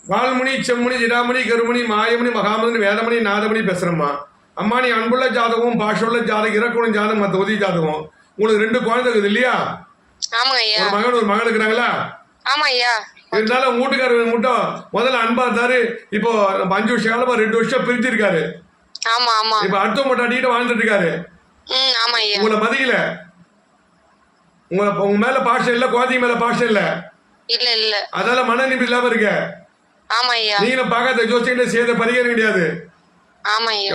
வால்முனி செம்முனி ஜிடாமணி கருமணி மாயமணி மகாமணி வேதமணி நாதமணி பேசுறம்மா. அம்மா நீ அன்புள்ள ஜாதகம் பாஷுள்ள ஜாதகம் இறக்குணும் ஜாதகம் மற்ற உதவி ஜாதகம். உங்களுக்கு 2 குழந்தை இருக்குது இல்லையா? ஒரு மகன் ஒரு மகள் இருக்கிறாங்களா? இருந்தாலும் உங்க வீட்டுக்காரர் மட்டும் முதல்ல அன்பா இருந்தாரு. இப்போ 5 வருஷ காலமா 2 வருஷம் பிரிஞ்சிருக்காரு. இப்ப அடுத்த மட்டாட்டிட்டு வாழ்ந்துட்டு இருக்காரு. உங்களை மதிக்கல, உங்க மேல பாஷம் இல்ல, குழந்தைங்க மேல பாஷம் இல்ல. அதால மன நிம்மதி இல்லாம இருக்க. நீங்களும் பார்க்காத ஜோசியத்தை செய்த பரிகாரம் கிடையாது.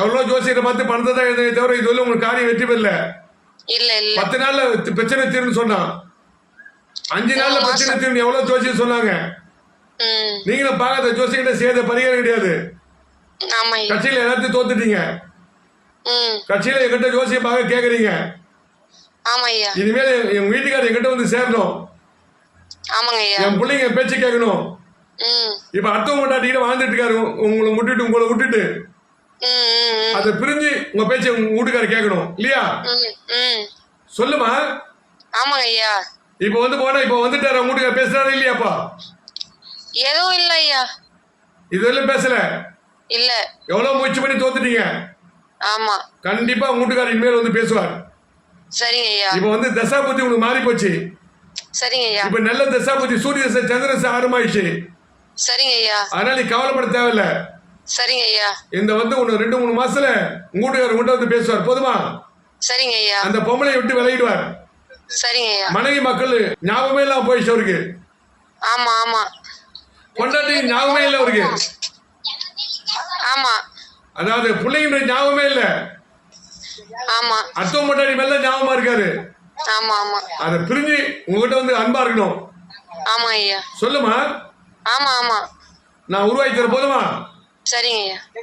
எவ்வளவு ஜோசியத்தை பார்த்து பணத்தை தான் எழுதுனே தவிர இது வந்து உங்களுக்கு காரியம் வெற்றி பெறல. 10 நாள்ல பிரச்சனை தீர்னு சொன்னா 5 நாள்ல பிரச்சனை தீர்னு எவ்வளவு ஜோசியம் சொன்னாங்க. நீங்களும் பார்க்காத ஜோசியத்தை செய்த பரிகாரம் கிடையாது. கட்சியில எல்லாத்தையும் தோத்துட்டீங்க. கட்சியில எங்கிட்ட ஜோசியம் பார்க்க கேக்குறீங்க. இனிமேல் என் வீட்டுக்காரர் எங்கிட்ட வந்து சேரணும். என் பிள்ளைங்க பேச்சு கேட்கணும். இப்ப அடுத்தவங்க மட்டாட்டிக்கிட்ட வாழ்ந்துட்டு இருக்காரு. உங்களை விட்டுட்டு அதை பிரிஞ்சு உங்க பேச்ச உங்க வீட்டுக்காரர் கேட்கணும் இல்லையா? சொல்லுமா. இப்ப வந்து போனா இப்ப வந்துட்டாரு உங்க வீட்டுக்காரர் பேசுறாரு இல்லையாப்பா? எதுவும் இல்ல ஐயா. இதுவரையும் பேசல இல்ல. எவ்வளவு முயற்சி பண்ணி தோத்துட்டீங்க. கண்டிப்பா உங்க வீட்டுக்காரர் இனிமேல் வந்து பேசுவார். சரிங்க ஐயா. இப்ப வந்து தசா புத்தி உங்களுக்கு மாறி போச்சு. சரிங்க ஐயா. இப்ப நல்ல தசா புத்தி சூரிய தசை சந்திர தசை ஆரம்பிச்சு. சரிங்க ஐயா. அதனால நீ கவலைப்பட தேவையில்ல. சரிங்க ஐயா. இந்த வந்து 2-3 மாசத்துல உங்க வீட்டுக்காரர் உங்கள்கிட்ட வந்து பேசுவார். போதுமா? சரிங்க ஐயா. அந்த பொம்பளை விட்டு விலகிடுவார். சரிங்க ஐயா. மனைவி மக்கள் ஞாபகமே இல்லாம போயிடுச்சு அவருக்கு. பொண்டாட்டி ஞாபகமே இல்ல அவருக்கு. அதாவது பிள்ளைங்க ஞாபகமே இல்ல. அத்தம் பொண்டாட்டி மேல ஞாபகமா இருக்காரு. அத பிரிஞ்சு உங்ககிட்ட வந்து அன்பா இருக்கணும். சொல்லுமா. நான் உருவாக்கி தர போதுமா? சரிங்க ஐயா.